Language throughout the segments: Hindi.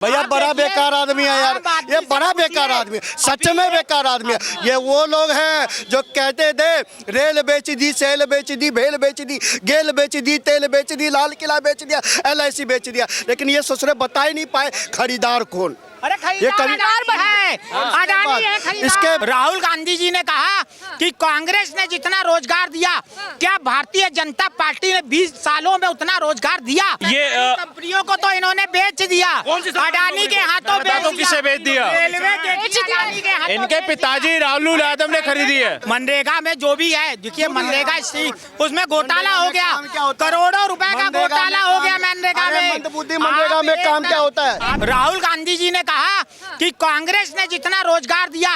भैया बड़ा बेकार आदमी है यार, ये बड़ा बेकार आदमी है, सच में बेकार आदमी है। ये वो लोग हैं जो कहते थे रेल बेच दी, सेल बेच दी, भेल बेच दी, गेल बेच दी, तेल बेच दी, लाल किला बेच दिया, LIC बेच दिया, लेकिन ये ससुरे बता ही नहीं पाए खरीदार कौन। अरे खरीदार है, अडानी है खरीदार। इसके राहुल गांधी जी ने कहा कि कांग्रेस ने जितना रोजगार दिया, क्या भारतीय जनता पार्टी ने 20 सालों में उतना रोजगार दिया? ये कंपनियों को तो इन्होंने बेच दिया, अडानी के हाथों किसे बेच दिया? रेलवे अडानी के हाथों। इनके पिताजी लालू यादव ने खरीदी है। मनरेगा में जो भी है, देखिए मनरेगा उसमें घोटाला हो गया, करोड़ों रुपए का घोटाला हो गया मनरेगा में। मनरेगा में काम क्या होता है? राहुल गांधी जी ने कहा कि कांग्रेस ने जितना रोजगार दिया,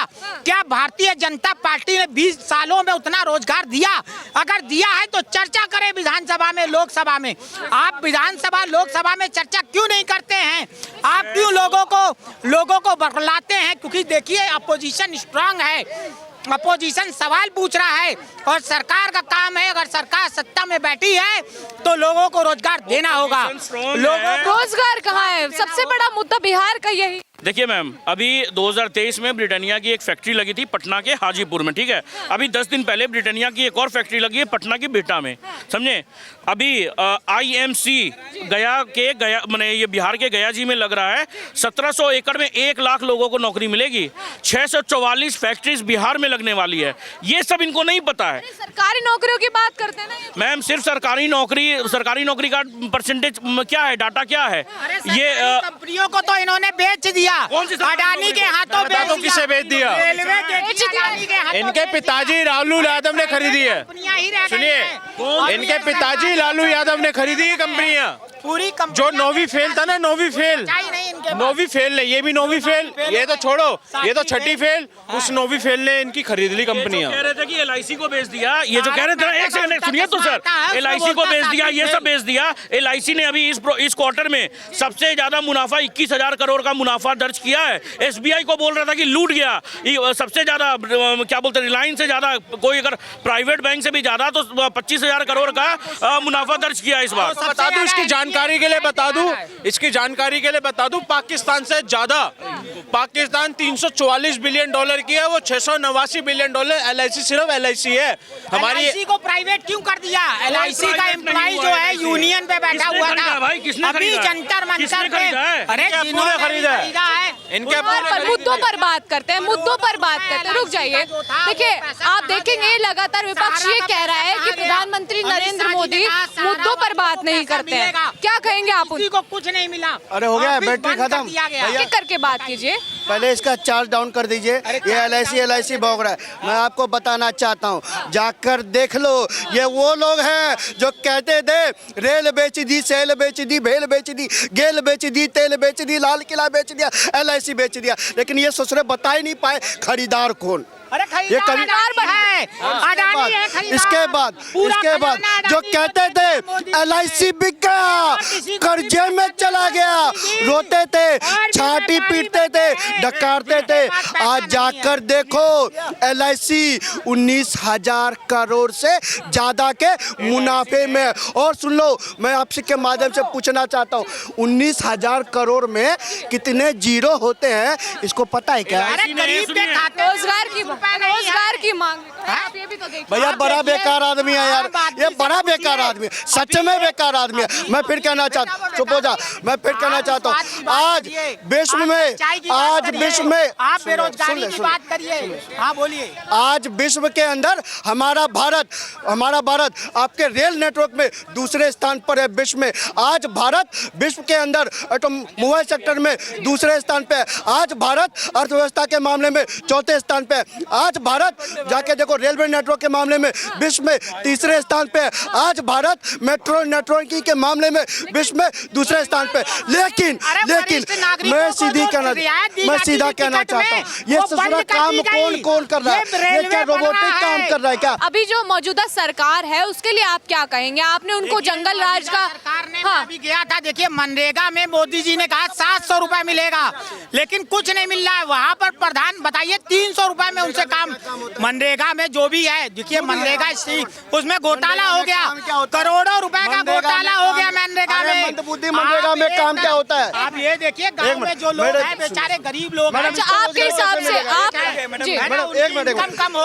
क्या भारतीय जनता पार्टी ने 20 सालों में उतना रोजगार दिया? अगर दिया है तो चर्चा करें विधानसभा में, लोकसभा में। आप विधानसभा लोकसभा में चर्चा क्यों नहीं करते हैं? आप क्यों लोगों को बरलाते हैं? क्योंकि देखिए अपोजिशन स्ट्रांग है, अपोजिशन सवाल पूछ रहा है और सरकार का काम है, अगर सरकार सत्ता में बैठी है तो लोगों को रोजगार देना होगा। लोगों को रोजगार कहाँ है? सबसे बड़ा मुद्दा बिहार का यही। देखिए मैम, अभी 2023 में ब्रिटानिया की एक फैक्ट्री लगी थी पटना के हाजीपुर में, ठीक है। अभी 10 दिन पहले ब्रिटानिया की एक और फैक्ट्री लगी है पटना की बिहटा में, समझे। अभी IMC गया मैंने ये बिहार के गया जी में लग रहा है। 1700 एकड़ में 1 लाख लोगों को नौकरी मिलेगी। 644 फैक्ट्रीज बिहार में लगने वाली है। ये सब इनको नहीं पता है। सरकारी नौकरियों की बात करते हैं ना मैम, सिर्फ सरकारी नौकरी का परसेंटेज क्या है, डाटा क्या है? ये कंपनियों को तो इन्होंने बेच दिया, अडानी के हाथों। किसे बेच दिया? रेलवे इनके पिताजी लालू यादव ने खरीदी है। सुनिए, इनके पिताजी लालू यादव ने खरीदी है कंपनियां। पूरी जो 9वीं फेल था ना, 9वीं फेल नहीं, ये भी 9वीं फेल, ये तो छोड़ो, ये तो 6ठी फेल, उस 9वीं फेल ने इनकी खरीद ली कंपनियां। कह रहे थे कि LIC को बेच दिया, ये जो कह रहे थे, एक सेकंड सुनिए तो सर, LIC को बेच दिया, ये सब बेच दिया। LIC ने अभी इस क्वार्टर में सबसे ज्यादा मुनाफा 21,000 करोड़ का मुनाफा दर्ज किया है। SBI को बोल रहा था कि लूट गया, सबसे ज्यादा क्या बोलते हैं, रिलायंस से ज्यादा कोई अगर प्राइवेट बैंक से भी ज्यादा तो 25,000 करोड़ का मुनाफा दर्ज किया इस बार। बता दूं इसकी जानकारी के लिए बता दूं, पाकिस्तान से ज्यादा, पाकिस्तान 344 बिलियन डॉलर की है, वो 689 बिलियन डॉलर LIC, सिर्फ LIC है हमारी। LIC को प्राइवेट क्यों कर दिया? LIC का एम्प्लॉय जो है यूनियन पे बैठा हुआ था, अभी जंतर मंतर पे, अरे जिन्होंने खरीदा है इनके मुद्दों पर बात करते हैं, रुक जाइए। देखिए, आप देखेंगे लगातार विपक्ष ये कह रहा है कि प्रधानमंत्री नरेंद्र मोदी मुद्दों पर बात नहीं करते हैं। क्या कहेंगे आप? उनको कुछ नहीं मिला। अरे हो गया, बैटरी खत्म। एक करके बात कीजिए, पहले इसका चार्ज डाउन कर दीजिए। ये LIC भोग रहा है। मैं आपको बताना चाहता हूँ, जाकर देख लो। ये वो लोग हैं जो कहते थे रेल बेच दी, सेल बेच दी, भेल बेच दी, गेल बेच दी, तेल बेच दी, लाल किला बेच दिया, LIC बेच दिया, लेकिन ये ससुरे बता ही नहीं पाए खरीदार कौन। अरे ये खरीदार है, अडानी है खरीदार। इसके बाद जो कहते थे LIC बिक गया, कर्जे में चला गया, रोते थे, छाती पीटते थे, डकारते थे, आज जाकर देखो LIC 19,000 करोड़ से ज्यादा के मुनाफे में। और सुन लो, मैं आपसे के माध्यम से पूछना चाहता हूँ, 19,000 करोड़ में कितने जीरो होते हैं, इसको पता है क्या? रोजगार की मांग। आप ये भी तो देखिए, भैया बड़ा बेकार आदमी है यार, ये बड़ा बेकार आदमी है, सच में बेकार आदमी है। मैं फिर कहना चाहता हूँ, चुप हो जा, मैं फिर कहना चाहता हूँ, आज विश्व में आप बेरोजगारी की बात करिए। हाँ बोलिए। आज विश्व के अंदर हमारा भारत आपके रेल नेटवर्क में दूसरे स्थान पर है विश्व में। आज भारत विश्व के अंदर मोबाइल सेक्टर में दूसरे स्थान पे है। आज भारत अर्थव्यवस्था के मामले में चौथे स्थान पे है। आज भारत जाके देखो रेलवे नेटवर्क के मामले में विश्व में तीसरे स्थान पे है। आज भारत मेट्रो नेटवर्किंग के मामले में विश्व में दूसरे स्थान पे। लेकिन मैं सीधा कहना चाहता हूँ, ये ससुरा काम कौन कर रहा है? ये क्या रोबोटिक काम कर रहा है क्या? अभी जो मौजूदा सरकार है उसके लिए आप क्या कहेंगे? आपने उनको जंगल राज का अभी गया था, देखिए मनरेगा में मोदी जी ने कहा 700 रुपए मिलेगा, लेकिन कुछ नहीं मिल रहा है। वहाँ पर प्रधान बताइए 300 रुपए में से काम, मनरेगा में जो भी है, देखिए मनरेगा उसमें घोटाला हो गया, करोड़ों रुपए का घोटाला हो गया मनरेगा में। मंदबुद्धि मनरेगा में काम क्या होता है? आप ये देखिए गांव में जो लोग हैं बेचारे गरीब लोग हैं। अच्छा, आपके हिसाब से आप जी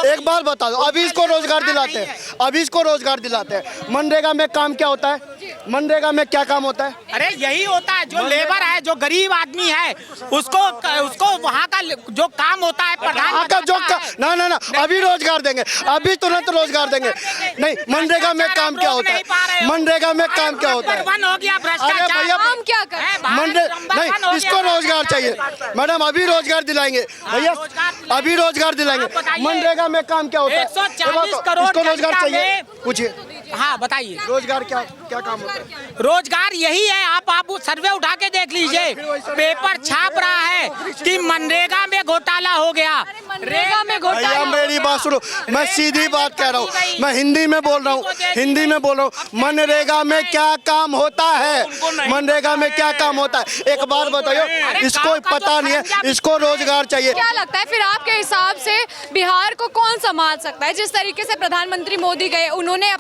एक बार बता दो, अभी इसको रोजगार दिलाते हैं, अभी इसको रोजगार दिलाते हैं। मनरेगा में काम क्या होता है? मनरेगा में क्या काम होता है? अरे यही होता है, जो लेबर है, जो गरीब आदमी है, उसको वहाँ का जो काम होता है प्रधान का जो ना अभी रोजगार देंगे, अभी तुरंत रोजगार देंगे। नहीं, मनरेगा में काम क्या होता है? मनरेगा में काम क्या होता है? हो गया अरे भैया, काम क्या कर नहीं, इसको रोजगार चाहिए मैडम, अभी रोजगार दिलाएंगे भैया, अभी रोजगार दिलाएंगे। मनरेगा में काम क्या होता है? 140 करोड़ इसको रोजगार जनता चाहिए, में- पूछिए हाँ बताइए, रोजगार क्या क्या काम होता है? रोजगार यही है। आप सर्वे उठा के देख लीजिए, पेपर छाप रहा है कि मनरेगा में घोटाला हो गया। मनरेगा में भैया घोटाला मेरी बात सुनो, मैं सीधी बात कह रहा हूँ, मैं हिंदी में बोल रहा हूँ, हिंदी में बोल रहा हूँ। मनरेगा में क्या काम होता है? मनरेगा में क्या काम होता है? एक बार बताइए, इसको पता नहीं है, इसको रोजगार चाहिए। क्या लगता है फिर आपके हिसाब से बिहार को कौन संभाल सकता है? जिस तरीके से प्रधानमंत्री मोदी गए, उन्होंने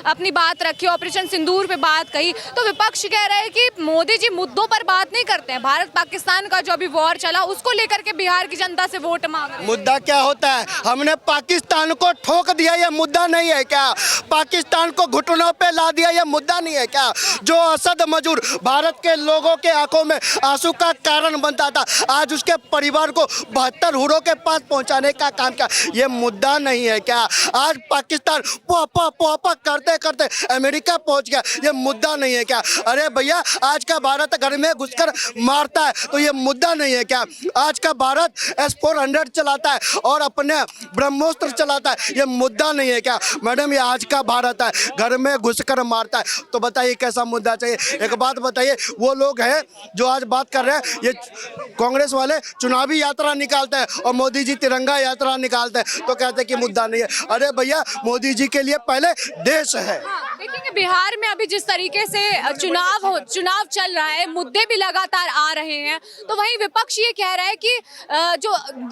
अपनी बात रखी, ऑपरेशन सिंदूर पे बात कही, तो विपक्ष कह रहा है कि मोदी जी मुद्दों पर बात नहीं करते हैं। भारत पाकिस्तान का जो अभी वॉर चला, उसको लेकर के बिहार की जनता से वोट मांग रहे हैं। मुद्दा क्या होता है? हमने पाकिस्तान को ठोक दिया, ये मुद्दा नहीं है क्या? पाकिस्तान को घुटनों पे ला दिया, ये मुद्दा नहीं है क्या? जो असद मजूर भारत के लोगों के आंखों में आंसू का कारण बनता था, आज उसके परिवार को 72 हुरों के पास पहुंचाने का काम क्या, ये मुद्दा नहीं है क्या? आज पाकिस्तान पोपा करते करते अमेरिका पहुंच गया, ये मुद्दा नहीं है क्या? अरे भैया, आज का भारत घर में घुसकर मारता है, तो ये मुद्दा नहीं है क्या? आज का भारत S-400 चलाता है और अपने ब्रह्मोस्त्र चलाता है, ये मुद्दा नहीं है क्या? मैडम, ये आज का भारत है, घर में घुसकर मारता है, तो बताइए कैसा मुद्दा चाहिए? एक बात बताइए, वो लोग हैं जो आज बात कर रहे हैं, ये कांग्रेस वाले चुनावी यात्रा निकालते हैं और मोदी जी तिरंगा यात्रा निकालते हैं, तो कहते हैं कि मुद्दा नहीं है। अरे भैया, मोदी जी के लिए पहले देश है। देखेंगे बिहार में अभी जिस तरीके से चुनाव चल रहा है, मुद्दे भी लगातार आ रहे हैं, तो वहीं विपक्ष ये कह रहा है कि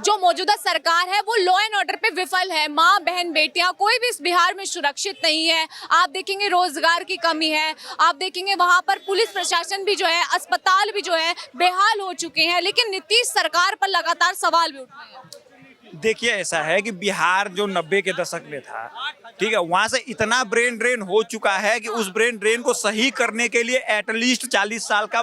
जो मौजूदा सरकार है वो लॉ एंड ऑर्डर पे विफल है। माँ बहन बेटियां कोई भी इस बिहार में सुरक्षित नहीं है। आप देखेंगे रोजगार की कमी है, आप देखेंगे वहां पर पुलिस प्रशासन भी जो है, अस्पताल भी जो है बेहाल हो चुके हैं, लेकिन नीतीश सरकार पर लगातार सवाल भी उठ रहे हैं। देखिए, ऐसा है कि बिहार जो 90 के दशक में था, ठीक है, वहां से इतना ब्रेन ड्रेन हो चुका है कि उस ब्रेन ड्रेन को सही करने के लिए एटलीस्ट 40 साल का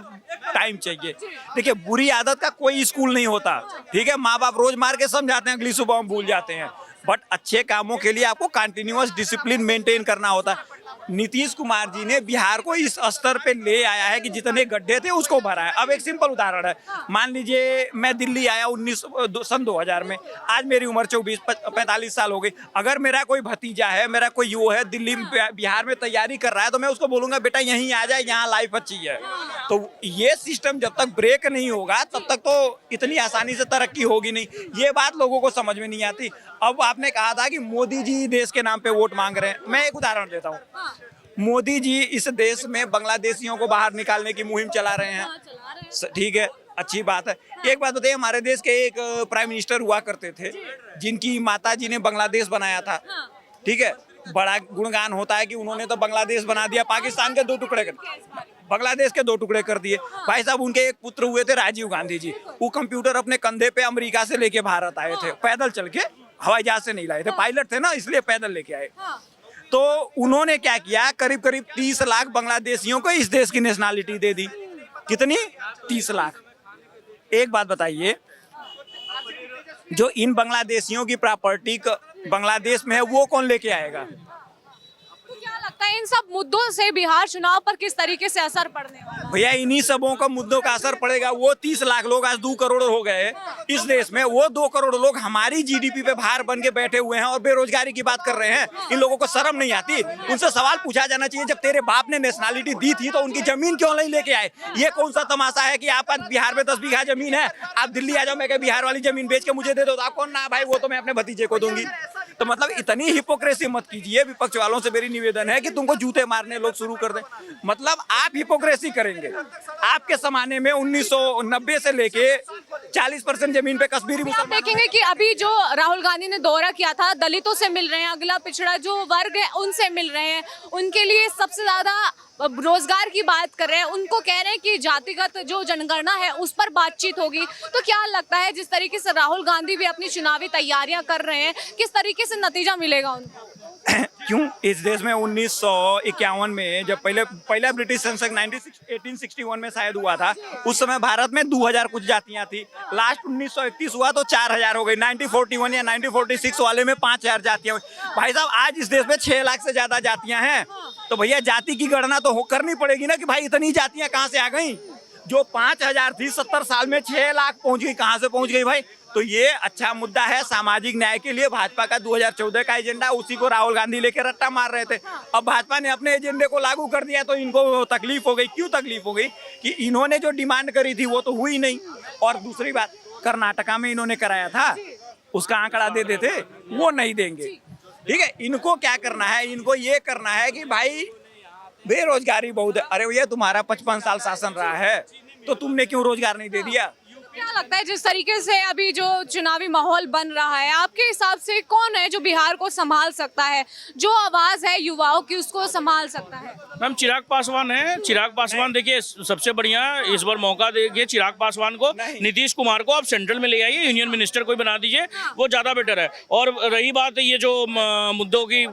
टाइम चाहिए। देखिए, बुरी आदत का कोई स्कूल नहीं होता, ठीक है, माँ बाप रोज मार के समझाते हैं, अगली सुबह हम भूल जाते हैं, बट अच्छे कामों के लिए आपको कंटिन्यूअस डिसिप्लिन मेंटेन करना होता है। नीतीश कुमार जी ने बिहार को इस स्तर पे ले आया है कि जितने गड्ढे थे उसको भरा है। अब एक सिंपल उदाहरण है, मान लीजिए मैं दिल्ली आया सन 2000 में, आज मेरी उम्र 45 साल हो गई। अगर मेरा कोई भतीजा है, मेरा कोई युवा है, दिल्ली बिहार में तैयारी कर रहा है, तो मैं उसको बोलूंगा बेटा यहीं आ जाए, यहाँ लाइफ अच्छी है। तो ये सिस्टम जब तक ब्रेक नहीं होगा तब तक तो इतनी आसानी से तरक्की होगी नहीं। ये बात लोगों को समझ में नहीं आती। अब आपने कहा था कि मोदी जी देश के नाम पे वोट मांग रहे हैं, मैं एक उदाहरण देता हूँ। मोदी जी इस देश में बांग्लादेशियों को बाहर निकालने की मुहिम चला रहे हैं, ठीक है, अच्छी बात है। एक बात बताइए, हमारे देश के एक प्राइम मिनिस्टर हुआ करते थे जिनकी माता जी ने बांग्लादेश बनाया था, ठीक है, बड़ा गुणगान होता है कि उन्होंने तो बांग्लादेश बना दिया, पाकिस्तान के 2 टुकड़े कर दिए, बांग्लादेश के 2 टुकड़े कर दिए। भाई साहब, उनके एक पुत्र हुए थे राजीव गांधी जी, वो कंप्यूटर अपने कंधे पे अमेरिका से लेके भारत आए थे, पैदल चल के, हवाई जहाज से नहीं लाए थे, पायलट थे ना, इसलिए पैदल लेके आए। तो उन्होंने क्या किया, करीब करीब 30 लाख बांग्लादेशियों को इस देश की नेशनलिटी दे दी। कितनी? 30 लाख। एक बात बताइए, जो इन बांग्लादेशियों की प्रॉपर्टी बांग्लादेश में है, वो कौन लेके आएगा? क्या लगता है इन सब मुद्दों से बिहार चुनाव पर किस तरीके से असर पड़ने वाला है? भैया, इन्हीं सबों का मुद्दों का असर पड़ेगा। वो 30 लाख लोग आज 2 करोड़ हो गए इस देश में, वो 2 करोड़ लोग हमारी जीडीपी पे भार बन के बैठे हुए हैं और बेरोजगारी की बात कर रहे हैं। इन लोगों को शर्म नहीं आती? उनसे सवाल पूछा जाना चाहिए, जब तेरे बाप ने नेशनलिटी दी थी तो उनकी जमीन क्यों नहीं लेके आए? ये कौन सा तमाशा है कि आप बिहार में 10 बीघा जमीन है, आप दिल्ली आ जाओ, मैं कह बिहार वाली जमीन बेच के मुझे दे दो, तो आप कौन ना भाई, वो तो मैं अपने भतीजे को दूंगी। तो मतलब इतनी हिपोक्रेसी मत कीजिए। विपक्ष वालों से मेरी निवेदन है कि तुमको जूते मारने लोग शुरू कर दें। मतलब आप हिपोक्रेसी करेंगे। आपके जमाने में 1990 से लेके 40% जमीन पे कश्मीरी आप मुसलमान। देखेंगे कि अभी जो राहुल गांधी ने दौरा किया था, दलितों से मिल रहे हैं, अगला पिछड़ा जो वर्ग है उनसे मिल रहे हैं, उनके लिए सबसे ज्यादा रोजगार की बात कर रहे हैं, उनको कह रहे हैं कि जातिगत जो जनगणना है उस पर बातचीत होगी। तो क्या लगता है जिस तरीके से राहुल गांधी भी अपनी चुनावी तैयारियां कर रहे हैं, किस तरीके से नतीजा मिलेगा उनको? क्यों इस देश में 1951 में जब पहला ब्रिटिश संसद 1861 में शायद हुआ था, उस समय भारत में 2000 कुछ जातियां थी। लास्ट 1931 हुआ तो 4000 हो गई। 1941 या 1946 वाले में 5000 जातियां हुई। भाई साहब आज इस देश में 6 लाख से ज्यादा जातियां हैं, तो भैया जाति की गणना तो करनी पड़ेगी ना कि भाई इतनी जातियां कहाँ से आ गई। जो 5000 थी 70 साल में 6 लाख पहुंच गई, कहाँ से पहुंच गई भाई। तो ये अच्छा मुद्दा है सामाजिक न्याय के लिए। भाजपा का 2014 का एजेंडा, उसी को राहुल गांधी लेकर रट्टा मार रहे थे। अब भाजपा ने अपने एजेंडे को लागू कर दिया तो इनको तकलीफ हो गई। क्यों तकलीफ हो गई कि इन्होंने जो डिमांड करी थी वो तो हुई नहीं। और दूसरी बात, कर्नाटका में इन्होंने कराया था, उसका आंकड़ा दे देते, वो नहीं देंगे। ठीक है, इनको क्या करना है, इनको ये करना है कि भाई बेरोजगारी बहुत है। अरे भैया तुम्हारा 55 साल शासन रहा है तो तुमने क्यों रोजगार नहीं दे दिया। क्या लगता है जिस तरीके से अभी जो चुनावी माहौल बन रहा है, आपके हिसाब से कौन है जो बिहार को संभाल सकता है, जो आवाज है युवाओं की उसको संभाल सकता है? मैम चिराग पासवान है। चिराग पासवान देखिए सबसे बढ़िया इस बार मौका देंगे चिराग पासवान को। नीतीश कुमार को आप सेंट्रल में ले आइए, यूनियन मिनिस्टर कोई बना दीजिए, वो ज़्यादा बेटर है। और रही बात ये जो मुद्दों की,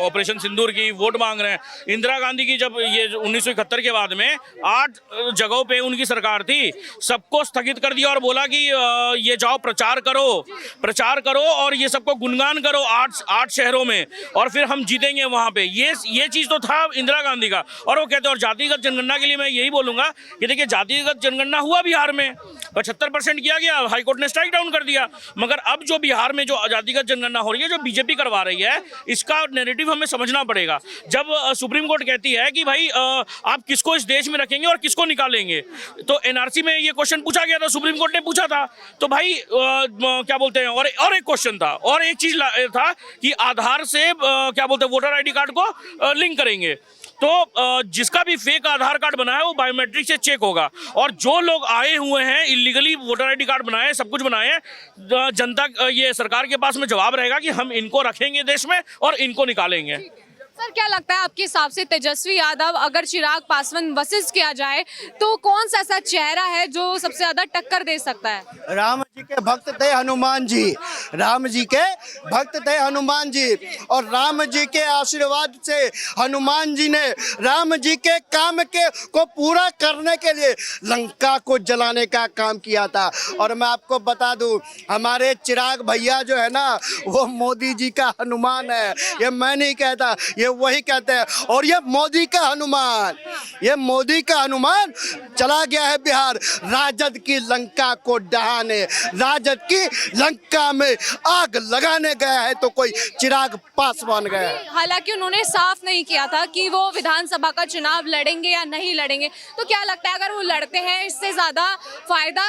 ऑपरेशन सिंदूर की वोट मांग रहे हैं, इंदिरा गांधी की जब ये 1971 के बाद में 8 जगहों पे उनकी सरकार थी, सबको स्थगित कर दिया और बोला कि ये जाओ प्रचार करो और ये सबको गुणगान करो 8 शहरों में और फिर हम जीतेंगे वहाँ पे। ये चीज़ तो था इंदिरा गांधी का। और वो कहते हैं, और जातिगत जनगणना के लिए मैं यही बोलूंगा कि देखिए जातिगत जनगणना हुआ बिहार में, 75% किया गया, हाईकोर्ट ने स्ट्राइक डाउन कर दिया। मगर अब जो बिहार में जो जातिगत जनगणना हो रही है, जो बीजेपी करवा रही है, इसका नैरेटिव हमें समझना पड़ेगा। जब सुप्रीम कोर्ट कहती है कि भाई आप किसको इस देश में रखेंगे और किसको निकालेंगे, तो एनआरसी में ये क्वेश्चन पूछा गया था, सुप्रीम कोर्ट ने पूछा था। तो भाई क्या बोलते हैं, और एक क्वेश्चन था, और एक चीज था कि आधार से क्या बोलते हैं वोटर आईडी कार्ड को लिंक करेंगे। तो जिसका भी फेक आधार कार्ड बना है वो बायोमेट्रिक से चेक होगा। और जो लोग आए हुए हैं इलीगली वोटर आईडी कार्ड बनाए, सब कुछ बनाए, जनता ये सरकार के पास में जवाब रहेगा कि हम इनको रखेंगे देश में और इनको निकालेंगे। सर क्या लगता है आपके हिसाब से तेजस्वी यादव अगर चिराग पासवान वर्सेस किया जाए तो कौन सा ऐसा चेहरा है जो सबसे ज्यादा टक्कर दे सकता है? राम जी के भक्त थे हनुमान जी, राम जी के भक्त थे हनुमान जी, और राम जी के आशीर्वाद से हनुमान जी ने राम जी के काम को पूरा करने के लिए लंका को जलाने का काम किया था। और मैं आपको बता दूं, हमारे चिराग भैया जो है ना, वो मोदी जी का हनुमान है। ये मैं नहीं कहता, ये वही कहते हैं। और ये मोदी का हनुमान, ये मोदी का हनुमान चला गया है बिहार राजद की लंका को डहाने, राजद की लंका में आग लगाने गया है तो कोई चिराग पासवान गया है। हालांकि उन्होंने साफ नहीं किया था कि वो विधानसभा का चुनाव लड़ेंगे या नहीं लड़ेंगे। तो क्या लगता है अगर वो लड़ते हैं इससे ज्यादा फायदा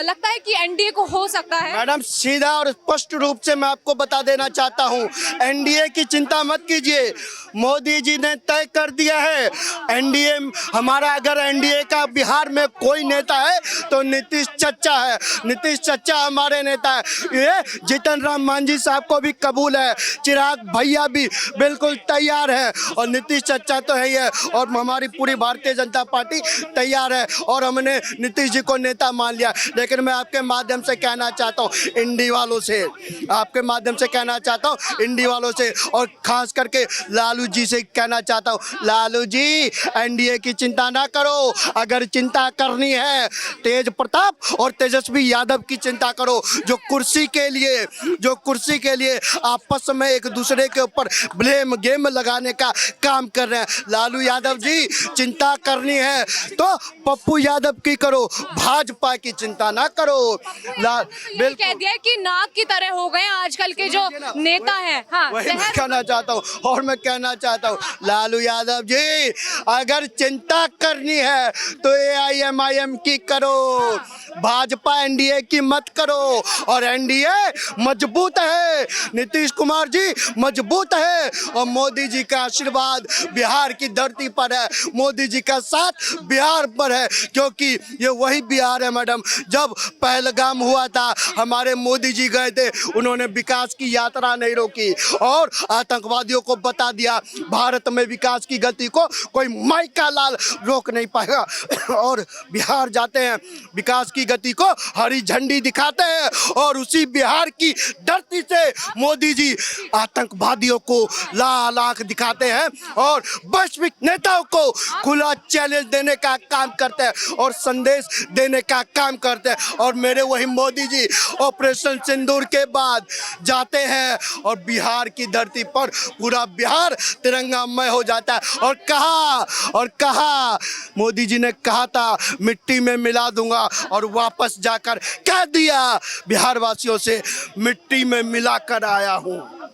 लगता है कि एनडीए को हो सकता है? मैडम सीधा और स्पष्ट रूप से मैं आपको बता देना चाहता हूं, एनडीए की चिंता मत कीजिए, मोदी जी ने तय कर दिया है। एनडीए हमारा, अगर एनडीए का बिहार में कोई नेता है तो नीतीश चच्चा है। नीतीश चच्चा हमारे नेता है। ये जीतन राम मांझी साहब को भी कबूल है, चिराग भैया भी बिल्कुल तैयार है, और नीतीश चच्चा तो है ही है, और हमारी पूरी भारतीय जनता पार्टी तैयार है, और हमने नीतीश जी को नेता मान लिया। लेकिन मैं आपके माध्यम से कहना चाहता हूँ इंडी वालों से, आपके माध्यम से कहना चाहता हूँ इंडी वालों से, और खास करके लालू जी से कहना चाहता हूँ, लालू जी एनडीए की चिंता ना करो। अगर चिंता करनी है तेज प्रताप और तेजस्वी यादव की चिंता करो, जो कुर्सी के लिए आपस में एक दूसरे के ऊपर ब्लेम गेम लगाने का काम कर रहे हैं। लालू यादव जी चिंता करनी है तो पप्पू यादव की करो, भाजपा की चिंता ना करो। बिल्कुल कह दिया कि नाक की तरह हो गए आजकल के जो नेता हैं। हाँ, वही मैं कहना चाहता हूँ। और मैं कहना चाहता हूँ लालू यादव जी, अगर चिंता करनी है तो AIMIM की करो, भाजपा NDA की मत करो। और NDA मजबूत है, नीतीश कुमार जी मजबूत है, और मोदी जी का आशीर्वाद बिहार की धरती पर है, मोदी जी का साथ बिहार पर है, क्योंकि ये वही बिहार है मैडम। जब पहलगाम हुआ था हमारे मोदी जी गए थे, उन्होंने विकास की यात्रा नहीं रोकी और आतंकवादियों को बता दिया भारत में विकास की गति को कोई माई का लाल रोक नहीं पाएगा। और बिहार जाते हैं, विकास की गति को हरी झंडी दिखाते हैं, और उसी बिहार की धरती से मोदी जी आतंकवादियों को लाल आंख दिखाते हैं और वैश्विक नेताओं को खुला चैलेंज देने का काम करते हैं और संदेश देने का काम करते हैं। और मेरे वही मोदी जी ऑपरेशन सिंदूर के बाद जाते हैं और बिहार की धरती पर पूरा बिहार तिरंगामय हो जाता है। और कहा मोदी जी ने कहा था मिट्टी में मिला दूंगा, और वापस जाकर कह दिया बिहार वासियों से मिट्टी में मिलाकर आया हूं।